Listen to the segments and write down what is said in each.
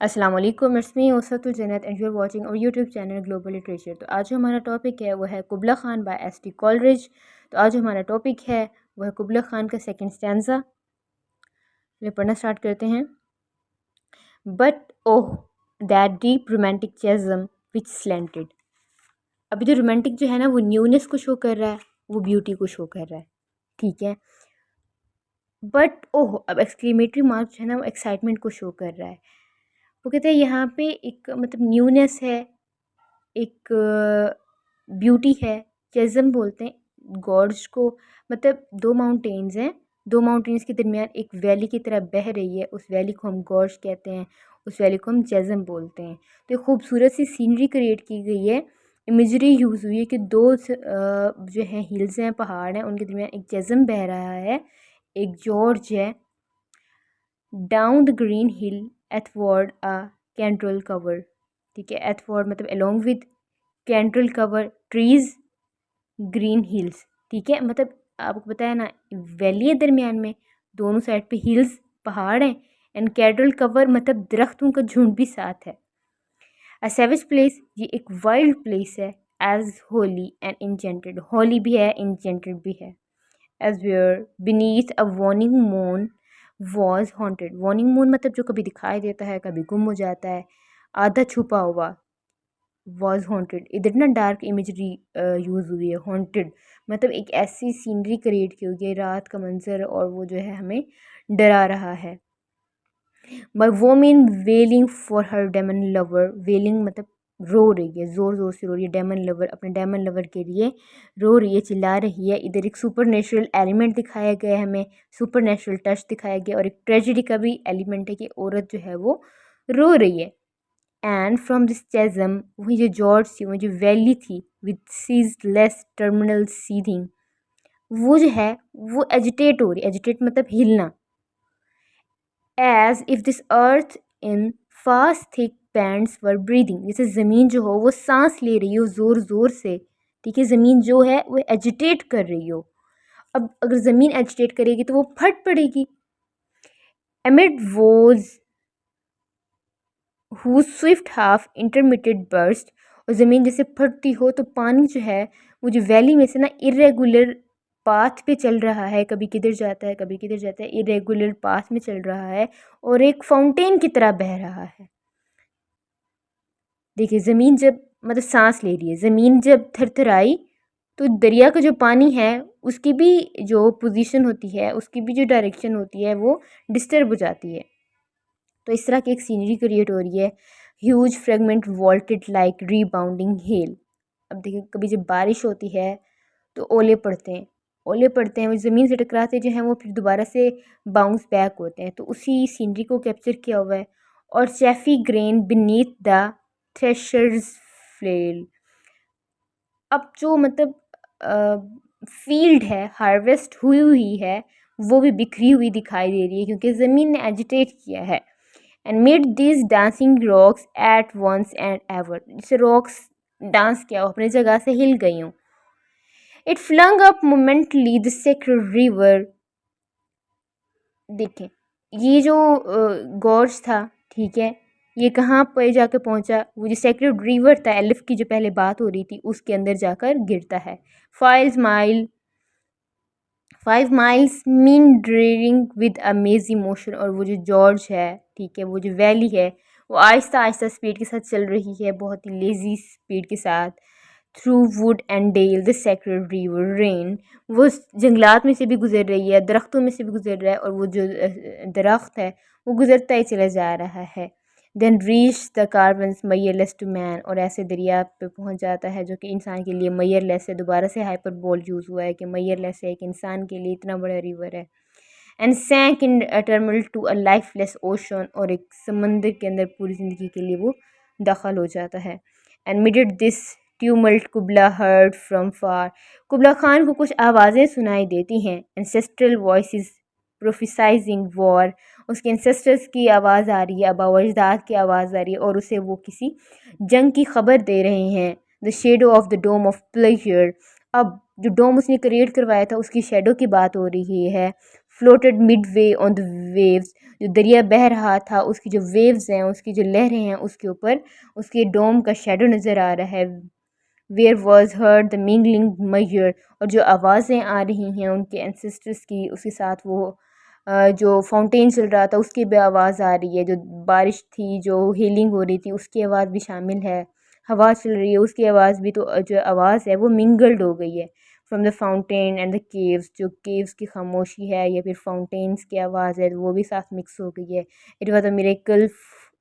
अस्सलाम वालेकुम, it's me Usratul Jannat and you are watching our YouTube channel global literature. तो आज जो हमारा टॉपिक है वो है Kubla Khan by S T Coleridge. तो आज जो हमारा टॉपिक है वो है कुबला खान का सेकंड स्टैंजा। चलिए पढ़ना स्टार्ट करते हैं। But oh that deep romantic chasm which slanted. अभी जो रोमांटिक जो है ना वो न्यूनेस को शो कर रहा है, वो ब्यूटी को शो कर रहा है, ठीक है। बट ओह, अब एक्सक्लेमेटरी मार्क जो है ना वो एक्साइटमेंट को शो कर रहा है। वो कहते हैं यहाँ पे एक मतलब न्यूनेस है, एक ब्यूटी है। चेज़म बोलते हैं गॉर्ज को, मतलब दो माउंटेन्स हैं, दो माउंटेन्स के दरमियान एक वैली की तरह बह रही है, उस वैली को हम गॉर्ज कहते हैं, उस वैली को हम चेज़म बोलते हैं। तो एक खूबसूरत सी सीनरी क्रिएट की गई है, इमेजरी यूज़ हुई है कि दो जो हैं हिल्स हैं, पहाड़ हैं, उनके दरमियान एक चेज़म बह रहा है, एक जॉर्ज है। Down the green hill athwart a कैंट्रल कवर, ठीक है, एथवर्ड मतलब अलोंग विद, कैंट्रल कवर ट्रीज, ग्रीन हिल्स, ठीक है। मतलब आपको पता है ना वैली है दरमियान में, दोनों साइड पे हिल्स पहाड़ हैं, एंड कैंट्रल कवर मतलब दरख्तों का झुंड भी साथ है। अ सेविज प्लेस, ये एक वाइल्ड प्लेस है। As holy and enchanted, holy भी है, इंजेंटेड भी है। As where beneath a waning moon was haunted, waning moon मतलब जो कभी दिखाई देता है कभी गुम हो जाता है, आधा छुपा हुआ। वॉज हॉन्टेड, इधर ना डार्क इमेजरी यूज़ हुई है। हॉन्टेड मतलब एक ऐसी सीनरी क्रिएट की हुई है, रात का मंजर, और वो जो है हमें डरा रहा है। By woman wailing for her demon lover, wailing मतलब रो रही है, ज़ोर ज़ोर से रो रही है। डेमन लवर अपने डेमन लवर के लिए रो रही है, चिल्ला रही है। इधर एक सुपर नेचुरल एलिमेंट दिखाया गया है, हमें सुपर नेचुरल टच दिखाया गया, और एक ट्रेजिडी का भी एलिमेंट है कि औरत जो है वो रो रही है। एंड फ्रॉम दिस चेज़म, वही जो जॉर्ज थी, वही जो वैली थी, with ceaseless turmoil seething, वो जो है वो एजिटेट हो रही, एजिटेट मतलब हिलना। As if this earth in fast thick pants were breathing, जैसे ज़मीन जो हो वो सांस ले रही हो ज़ोर ज़ोर से, ठीक है। ज़मीन जो है वो एजिटेट कर रही हो। अब अगर ज़मीन एजिटेट करेगी तो वो फट पड़ेगी। Amid whose swift half intermitted burst, और ज़मीन जैसे फटती हो तो पानी जो है वो जो वैली में से ना इरेगुलर पाथ पे चल रहा है, कभी किधर जाता है कभी किधर जाता है, इरेगुलर पाथ में चल रहा है और एक फाउंटेन की तरह बह रहा है। देखिए ज़मीन जब मतलब सांस ले रही है, ज़मीन जब थरथराई तो दरिया का जो पानी है उसकी भी जो पोजीशन होती है, उसकी भी जो डायरेक्शन होती है वो डिस्टर्ब हो जाती है। तो इस तरह की एक सीनरी क्रिएट हो रही है। Huge fragments vaulted like rebounding hail. अब देखिए कभी जब बारिश होती है तो ओले पड़ते हैं, ओले पड़ते हैं, वो ज़मीन से टकराते जो हैं वो फिर दोबारा से बाउंस बैक होते हैं। तो उसी सीनरी को कैप्चर किया हुआ है। और chaffy grain beneath the thresher's flail, अब जो मतलब फील्ड है हार्वेस्ट हुई हुई है वो भी बिखरी हुई दिखाई दे रही है, क्योंकि ज़मीन ने एजिटेट किया है। And mid this dancing rocks at once and ever, जैसे रॉक्स डांस किया हो, अपनी जगह से हिल गई हूँ। It flung up momently the sacred river, देखें ये जो गॉर्ज था, ठीक है, ये कहाँ पे जाकर पहुँचा, वो जो सेक्रेड रिवर था, एलिफ की जो पहले बात हो रही थी उसके अंदर जाकर गिरता है। 5 miles meandering with amazing motion, और वो जो जॉर्ज है, ठीक है, वो जो वैली है वो आहिस्ता आहिस्ता स्पीड के साथ चल रही है, बहुत ही लेजी स्पीड के साथ। Through wood and dale the sacred river ran, वो जंगलात में से भी गुजर रही है, दरख्तों में से भी गुजर रहा है, और वो जो दरख्त है वो गुजरता ही चला जा रहा है। Then reach the caverns measureless to man, और ऐसे दरिया पे पहुंच जाता है जो कि इंसान के लिए मैयरलेस है। दोबारा से हाइपर बोल यूज़ हुआ है कि मैयरलेस है, एक इंसान के लिए इतना बड़ा रिवर है। And sank in tumult to a lifeless ocean, और एक समंदर के अंदर पूरी ज़िंदगी के लिए वो दखल हो जाता है। And mid this tumult Kubla heard from far, Kubla Khan को कुछ आवाज़ें सुनाई देती हैं। एंसेस्ट्रल वॉइस प्रोफेसाइजिंग वॉर, उसके एंसेस्टर्स की आवाज़ आ रही है, अबा अजदाद की आवाज़ आ रही है, और उसे वो किसी जंग की खबर दे रहे हैं। The shadow of the dome of pleasure, अब जो डोम उसने क्रिएट करवाया था उसकी शेडो की बात हो रही है। Floated mid way on the waves, जो दरिया बह रहा था उसकी जो वेव्स हैं, उसकी जो लहरें हैं, उसके ऊपर उसके डोम का शेडो नज़र आ रहा है। Where was heard the mingling measure, और जो आवाज़ें आ रही हैं उनके एंसेस्टर्स की, उसके साथ वो जो फाउंटेन चल रहा था उसकी भी आवाज़ आ रही है, जो बारिश थी, जो हीलिंग हो रही थी उसकी आवाज़ भी शामिल है, हवा चल रही है उसकी आवाज़ भी, तो जो आवाज़ है वो मिंगल्ड हो गई है from the fountain and the caves, जो केव्स की खामोशी है या फिर फाउंटेन्स की आवाज़ है वो भी साथ मिक्स हो गई है। It was a miracle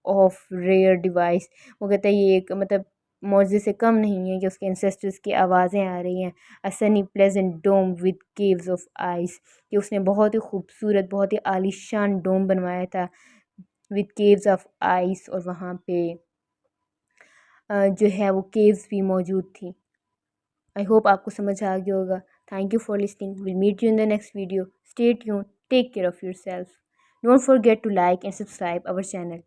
of rare device, वो कहता है ये एक मतलब मौजे से कम नहीं है कि उसके एंसेस्टर्स की आवाज़ें आ रही हैं। A sunny pleasant dome with caves of ice, कि उसने बहुत ही खूबसूरत, बहुत ही आलीशान डोम बनवाया था विद केव्स ऑफ आइस, और वहाँ पे जो है वो केव्स भी मौजूद थी। आई होप आपको समझ आ गया होगा। Thank you for listening, will meet you in the next video. Stay tune, take care of yourself, don't forget to like and subscribe our channel.